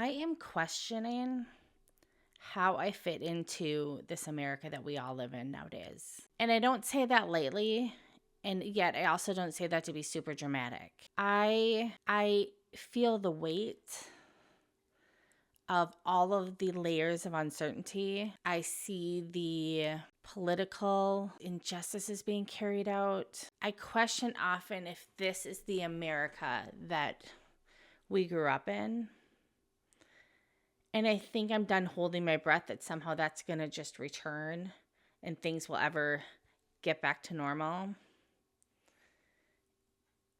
I am questioning how I fit into this America that we all live in nowadays. And I don't say that lightly, and yet I also don't say that to be super dramatic. I feel the weight of all of the layers of uncertainty. I see the political injustices being carried out. I question often if this is the America that we grew up in. And I think I'm done holding my breath that somehow that's going to just return and things will ever get back to normal.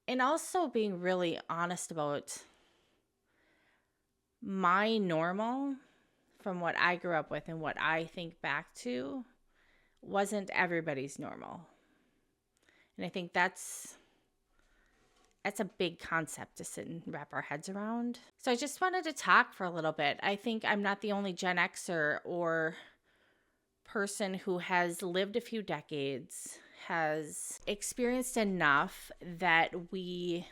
And also being really honest about my normal from what I grew up with and what I think back to wasn't everybody's normal. And I think that's a big concept to sit and wrap our heads around. So I just wanted to talk for a little bit. I think I'm not the only Gen Xer or person who has lived a few decades, has experienced enough that we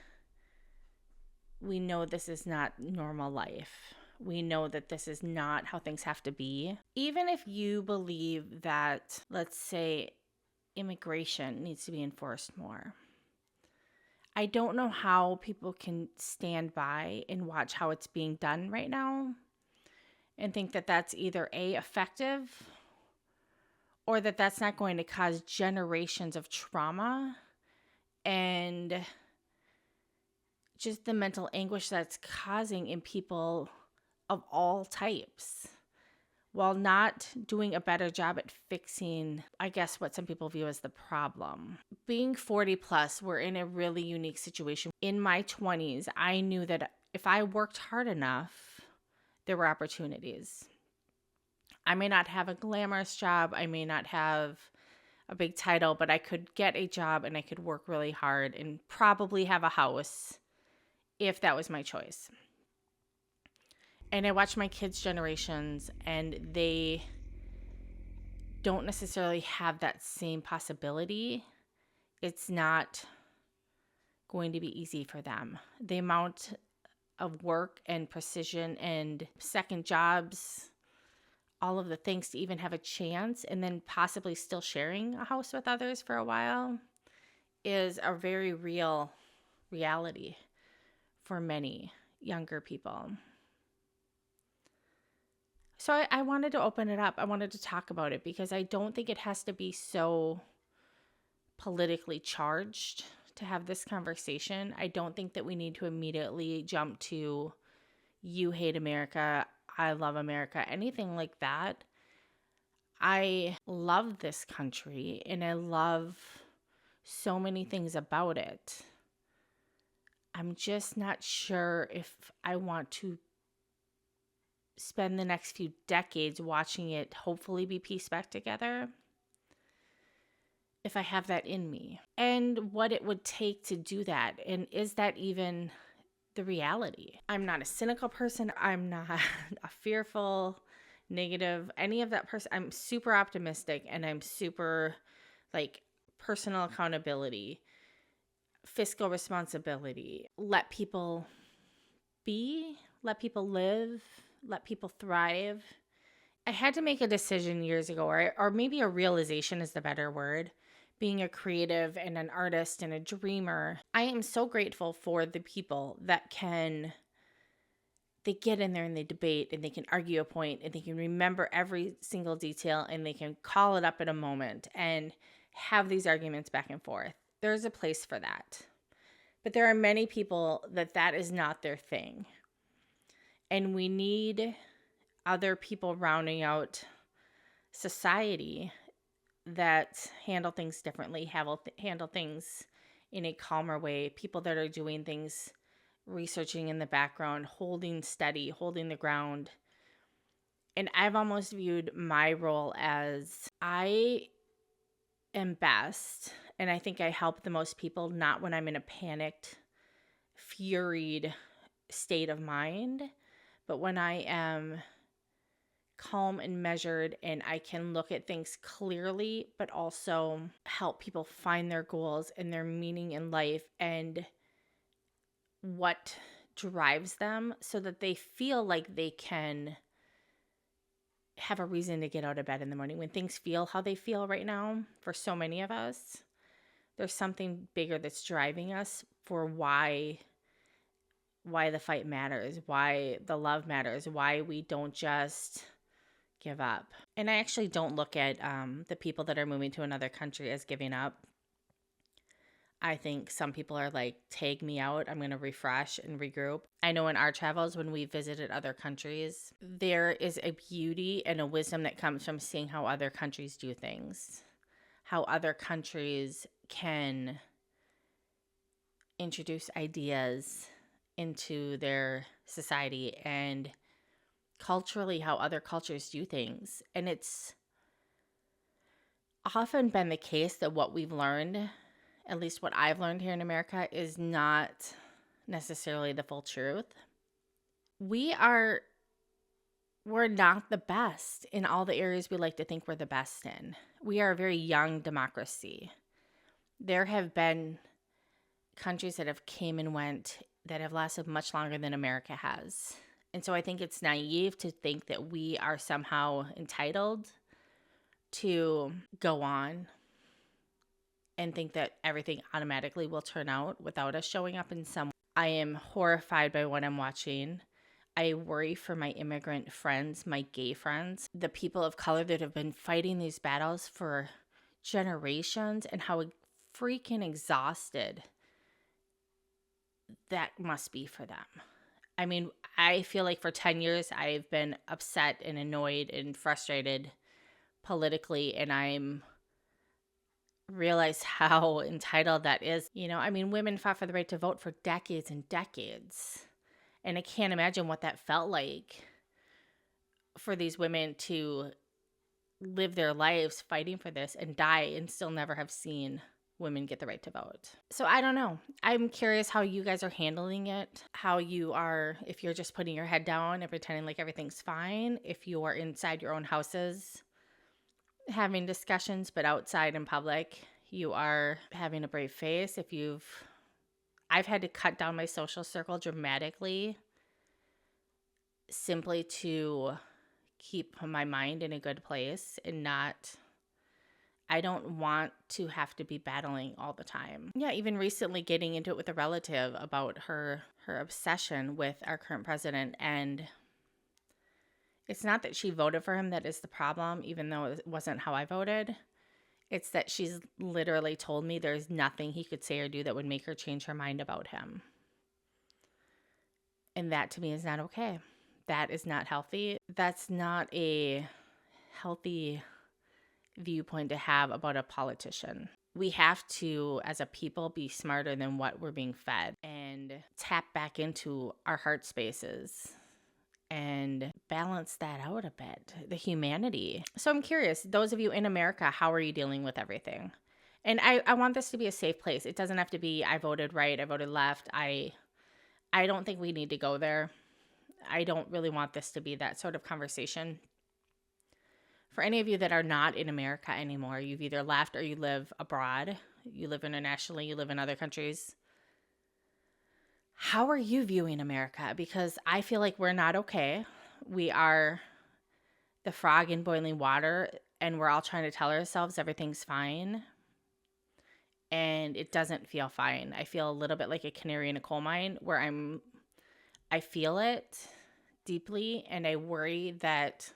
know this is not normal life. We know that this is not how things have to be. Even if you believe that, let's say, immigration needs to be enforced more, I don't know how people can stand by and watch how it's being done right now and think that that's either A, effective, or that that's not going to cause generations of trauma and just the mental anguish that's causing in people of all types, while not doing a better job at fixing, I guess, what some people view as the problem. Being 40 plus, we're in a really unique situation. In my 20s, I knew that if I worked hard enough, there were opportunities. I may not have a glamorous job. I may not have a big title, but I could get a job and I could work really hard and probably have a house if that was my choice. And I watch my kids' generations, and they don't necessarily have that same possibility. It's not going to be easy for them. The amount of work and precision and second jobs, all of the things to even have a chance, and then possibly still sharing a house with others for a while, is a very real reality for many younger people. So I wanted to open it up. I wanted to talk about it because I don't think it has to be so politically charged to have this conversation. I don't think that we need to immediately jump to you hate America, I love America, anything like that. I love this country and I love so many things about it. I'm just not sure if I want to spend the next few decades watching it hopefully be pieced back together, if I have that in me, and what it would take to do that, and is that even the reality? I'm not a cynical person. I'm not a fearful, negative, any of that person. I'm super optimistic, and I'm super personal accountability, fiscal responsibility, let people be, let people live, let people thrive. I had to make a decision years ago, or maybe a realization is the better word. Being a creative and an artist and a dreamer, I am so grateful for the people that they get in there and they debate and they can argue a point and they can remember every single detail and they can call it up at a moment and have these arguments back and forth. There's a place for that. But there are many people that is not their thing. And we need other people rounding out society that handle things differently, handle things in a calmer way. People that are doing things, researching in the background, holding steady, holding the ground. And I've almost viewed my role as I am best, and I think I help the most people, not when I'm in a panicked, furied state of mind, but when I am calm and measured and I can look at things clearly, but also help people find their goals and their meaning in life and what drives them so that they feel like they can have a reason to get out of bed in the morning. When things feel how they feel right now, for so many of us, there's something bigger that's driving us for why the fight matters, why the love matters, why we don't just give up. And I actually don't look at the people that are moving to another country as giving up. I think some people are like, tag me out, I'm going to refresh and regroup. I know in our travels, when we visited other countries, there is a beauty and a wisdom that comes from seeing how other countries do things, how other countries can introduce ideas into their society, and culturally how other cultures do things. And it's often been the case that what we've learned, at least what I've learned here in America, is not necessarily the full truth. We're not the best in all the areas we like to think we're the best in. We are a very young democracy. There have been countries that have came and went that have lasted much longer than America has. And so I think it's naive to think that we are somehow entitled to go on and think that everything automatically will turn out without us showing up in some way. I am horrified by what I'm watching. I worry for my immigrant friends, my gay friends, the people of color that have been fighting these battles for generations, and how freaking exhausted that must be for them. I mean, I feel like for 10 years I've been upset and annoyed and frustrated politically, and I'm realize how entitled that is. I mean, women fought for the right to vote for decades and decades. And I can't imagine what that felt like for these women to live their lives fighting for this and die and still never have seen women get the right to vote. So I don't know. I'm curious how you guys are handling it, how you are, if you're just putting your head down and pretending like everything's fine, if you are inside your own houses having discussions, but outside in public, you are having a brave face. I've had to cut down my social circle dramatically simply to keep my mind in a good place and I don't want to have to be battling all the time. Yeah, even recently getting into it with a relative about her obsession with our current president, and it's not that she voted for him that is the problem, even though it wasn't how I voted. It's that she's literally told me there's nothing he could say or do that would make her change her mind about him. And that to me is not okay. That is not healthy. That's not a healthy viewpoint to have about a politician. We have to, as a people, be smarter than what we're being fed and tap back into our heart spaces and balance that out a bit, the humanity. So I'm curious, those of you in America, how are you dealing with everything? And I want this to be a safe place. It doesn't have to be, I voted right, I voted left. I don't think we need to go there. I don't really want this to be that sort of conversation. For any of you that are not in America anymore, you've either left or you live abroad, you live internationally, you live in other countries. How are you viewing America? Because I feel like we're not okay. We are the frog in boiling water, and we're all trying to tell ourselves everything's fine. And it doesn't feel fine. I feel a little bit like a canary in a coal mine where I feel it deeply, and I worry that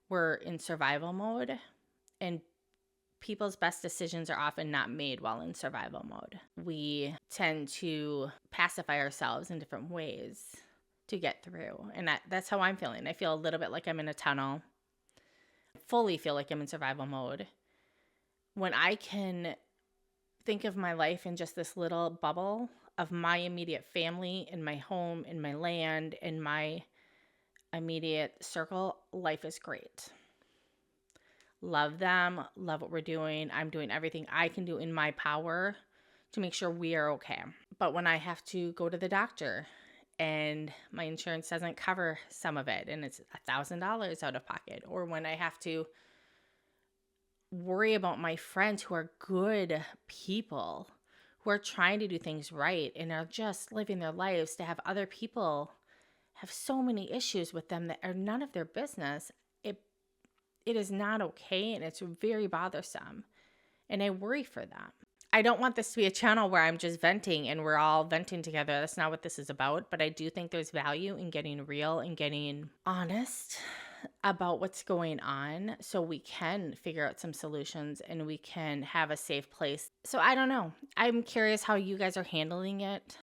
we're in survival mode, and people's best decisions are often not made while in survival mode. We tend to pacify ourselves in different ways to get through. And that's how I'm feeling. I feel a little bit like I'm in a tunnel. I fully feel like I'm in survival mode. When I can think of my life in just this little bubble of my immediate family and my home and my land and my immediate circle, life is great. Love them, love what we're doing. I'm doing everything I can do in my power to make sure we are okay. But when I have to go to the doctor and my insurance doesn't cover some of it and it's $1,000 out of pocket, or when I have to worry about my friends who are good people, who are trying to do things right and are just living their lives, to have other people have so many issues with them that are none of their business. It is not okay, and it's very bothersome. And I worry for them. I don't want this to be a channel where I'm just venting and we're all venting together. That's not what this is about. But I do think there's value in getting real and getting honest about what's going on so we can figure out some solutions and we can have a safe place. So I don't know. I'm curious how you guys are handling it.